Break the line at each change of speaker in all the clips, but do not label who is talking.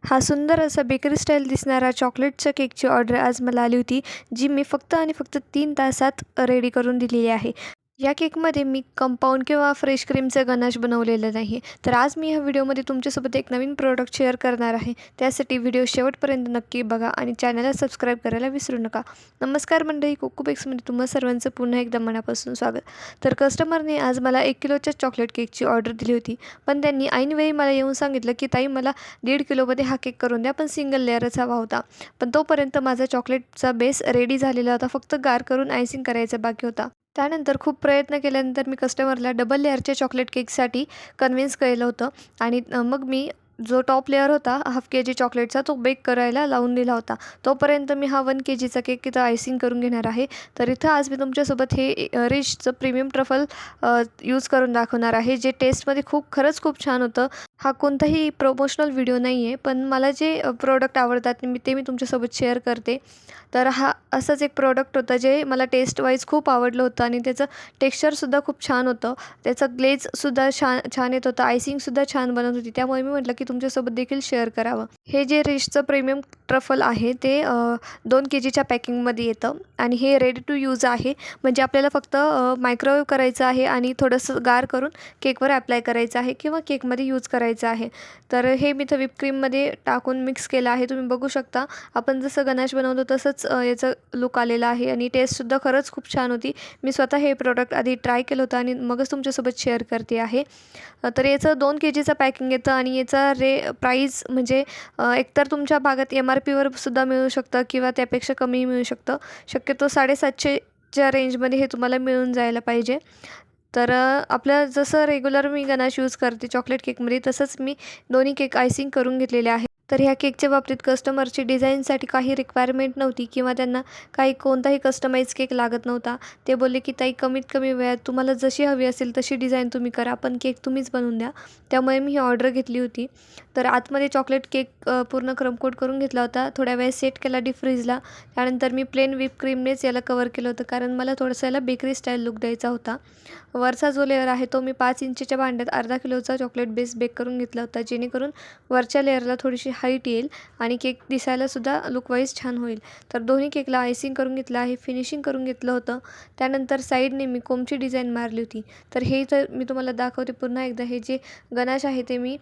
हा सुंदर असा बेकरी स्टाईल दिसणारा चॉकलेटच्या केकची ऑर्डर आज मला आली होती, जी मी फक्त आणि फक्त 3 तासात रेडी करून दिलेली आहे. या केकमध्ये मी कंपाऊंड किंवा फ्रेश क्रीमचं गनाश बनवलेलं नाही. तर आज मी ह्या व्हिडिओमध्ये तुमच्यासोबत एक नवीन प्रोडक्ट शेअर करणार आहे. त्यासाठी व्हिडिओ शेवटपर्यंत नक्की बघा आणि चॅनलला सबस्क्राईब करायला विसरू नका. नमस्कार मंडळी, कोको बेक्समध्ये तुम्हा सर्वांचं पुन्हा एकदा मनापासून स्वागत. तर कस्टमरने आज मला 1 किलोच्या चॉकलेट केकची ऑर्डर दिली होती, पण त्यांनी ऐनवेळी मला येऊन सांगितलं की ताई मला 1.5 किलोमध्ये हा केक करून द्या, पण सिंगल लेअरच हवा होता. पण तोपर्यंत माझा चॉकलेटचा बेस रेडी झालेला होता, फक्त गार करून आयसिंग करायचा बाकी होता. त्यानंतर खूप प्रयत्न केल्यानंतर मी कस्टमरला डबल लेअरच्या चॉकलेट केकसाठी कन्विन्स केलं होतं आणि मग मी जो टॉप लेअर होता हाफ के जी चॉकलेटचा तो बेक करायला लावून दिला होता. तोपर्यंत मी हा 1 के जीचा केक इथं आयसिंग करून घेणार आहे. तर इथं आज मी तुमच्यासोबत हे रिचचं प्रीमियम ट्रफल यूज करून दाखवणार आहे, जे टेस्टमध्ये खरंच खूप छान होतं. हा कोणताही प्रमोशनल व्हिडिओ नाही आहे, पण मला जे प्रोडक्ट आवडतात ते मी तुमच्यासोबत शेअर करते. तर हा असंच एक प्रोडक्ट होतं जे मला टेस्ट वाईज खूप आवडलं होतं आणि त्याचं टेक्स्चरसुद्धा खूप छान होतं. त्याचं ग्लेजसुद्धा छान येत होतं, आयसिंगसुद्धा छान बनत होती. त्यामुळे मी म्हटलं की तुमच्यासोबत देखील शेअर करावं. हे जे रिचचं प्रीमियम ट्रफल आहे ते 2 के जीच्या पॅकिंगमध्ये येतं आणि हे रेडी टू यूज आहे. म्हणजे आपल्याला फक्त मायक्रोवेव्ह करायचं आहे आणि थोडंसं गार करून केकवर ॲप्लाय करायचं आहे किंवा केकमध्ये यूज करायचं आहे. तर हे मी तर क्रीममध्ये टाकून मिक्स केलं आहे. तुम्ही बघू शकता, आपण जसं गनाश बनवतो तसंच याचं लुक आलेला आहे आणि टेस्टसुद्धा खरंच खूप छान होती. मी स्वतः हे प्रोडक्ट आधी ट्राय केलं होतं आणि मगच तुमच्यासोबत शेअर करते आहे. तर याचं 2 के जीचं पॅकिंग येतं आणि याचा प्राईस म्हणजे एकतर तुमच्या भागात MRPवर सुद्धा मिळू शकतं किंवा त्यापेक्षा कमीही मिळू शकतं. शक्यतो 750च्या रेंजमध्ये हे तुम्हाला मिळून जायला पाहिजे. तर आपलं जसं रेग्युलर मी गनाश यूज करते चॉकलेट केकमध्ये, तसंच मी दोन्ही केक आयसिंग करून घेतलेले आहे. तर ह्या केकच्या बाबतीत कस्टमरची डिझाईनसाठी काही रिक्वायरमेंट नव्हती किंवा त्यांना कोणताही कस्टमाइज केक लागत नव्हता. ते बोलले की ताई कमीत कमी वेळात तुम्हाला जशी हवी असेल तशी डिझाईन तुम्ही करा, पण केक तुम्हीच बनवून द्या. त्यामुळे मी ही ऑर्डर घेतली होती. तर आतमध्ये चॉकलेट केक पूर्ण क्रमकोट करून घेतला होता. थोड्या वेळ सेट केला डीप फ्रीजला. त्यानंतर मी प्लेन व्हिप क्रीमनेच याला कवर केलं होतं, कारण मला थोडंसं याला बेकरी स्टाईल लुक द्यायचा होता. वरचा जो लेअर आहे तो मी 5 इंचच्या भांड्यात अर्धा किलोचा चॉकलेट बेस बेक करून घेतला होता, जेणेकरून वरच्या लेअरला थोडीशी हाईट येईल आणि केक दिसायलासुद्धा लुकवाईज छान होईल. तर दोन्ही केकला आयसिंग करून घेतलं आहे, फिनिशिंग करून घेतलं होतं. त्यानंतर साईडने मी कोमची डिझाईन मारली होती. तर हे तर मी तुम्हाला दाखवते पुन्हा एकदा. हे जे गनाश आहे ते मी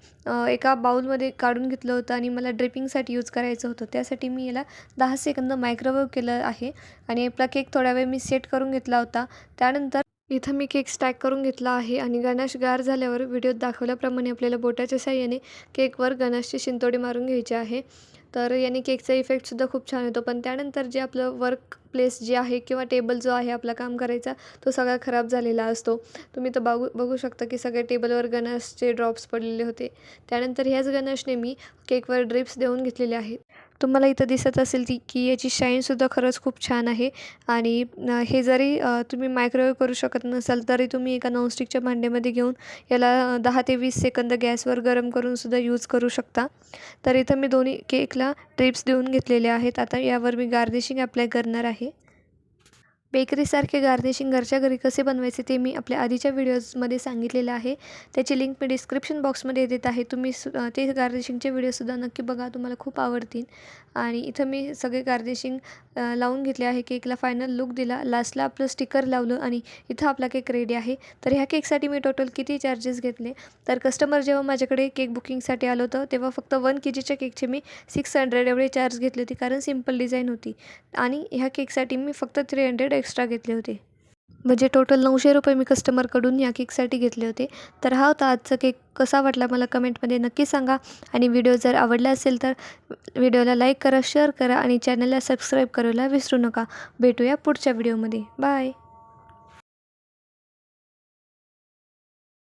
एका बाउलमध्ये काढून घेतलं होतं आणि मला ड्रिपिंगसाठी यूज करायचं होतं. त्यासाठी मी याला 10 सेकंद मायक्रोवेव्ह केलं आहे आणि आपला केक थोडा वेळ मी सेट करून घेतला होता. त्यानंतर इथं मी केक स्टॅक करून घेतला आहे आणि गनाश गार झाल्यावर व्हिडिओत दाखवल्याप्रमाणे आपल्याला बोटाच्या साहाय्याने केकवर गनाशची शिंतोडी मारून घ्यायची आहे. तर याने केकचा इफेक्टसुद्धा खूप छान येतो. पण त्यानंतर जे आपलं वर्क प्लेस जे आहे किंवा टेबल जो आहे आपला काम करायचा, तो सगळा खराब झालेला असतो. तुम्ही तर बघू शकता की सगळ्या टेबलवर गनाशचे ड्रॉप्स पडलेले होते. त्यानंतर ह्याच गनाशने मी केकवर ड्रिप्स देऊन घेतलेले आहेत. तुम्हाला इथं दिसत असेल की याची शाईनसुद्धा खरंच खूप छान आहे आणि हे जरी तुम्ही मायक्रोवेव्ह करू शकत नसाल तरी तुम्ही एका नॉनस्टिकच्या भांड्यामध्ये घेऊन याला 10 ते 20 सेकंद गॅसवर गरम करूनसुद्धा यूज करू शकता. तर इथं मी दोन्ही केकला ड्रिप्स देऊन घेतलेले आहेत. आता यावर मी गार्निशिंग अप्लाय करणार आहे. बेकरीसारखे गार्निशिंग घरच्या घरी कसे बनवायचे ते मी आपल्या आधीच्या व्हिडिओजमध्ये सांगितलेलं आहे. त्याची लिंक मी डिस्क्रिप्शन बॉक्समध्ये देत आहे. तुम्ही ते गार्निशिंगचे व्हिडिओसुद्धा नक्की बघा, तुम्हाला खूप आवडतील. आणि इथं मी सगळे गार्निशिंग लावून घेतले आहे. केकला फायनल लुक दिला. लास्टला आपलं स्टिकर लावलं आणि इथं आपला केक रेडी आहे. तर ह्या केकसाठी मी टोटल किती चार्जेस घेतले, तर कस्टमर जेव्हा माझ्याकडे केक बुकिंगसाठी आलं होतं तेव्हा फक्त 1 के जीच्या केकचे मी 600 एवढे चार्ज घेतले होते, कारण सिम्पल डिझाईन होती. आणि ह्या केकसाठी मी फक्त 300 एक्स्ट्रा घेतले होते. म्हणजे टोटल 900 रुपये मी कस्टमरकडून या केकसाठी घेतले होते. तर हा होता आजचा केक. कसा वाटला मला कमेंटमध्ये नक्की सांगा आणि व्हिडिओ जर आवडला असेल तर व्हिडिओला लाईक करा, शेअर करा आणि चॅनलला सबस्क्राईब करायला विसरू नका. भेटूया पुढच्या व्हिडिओमध्ये. बाय.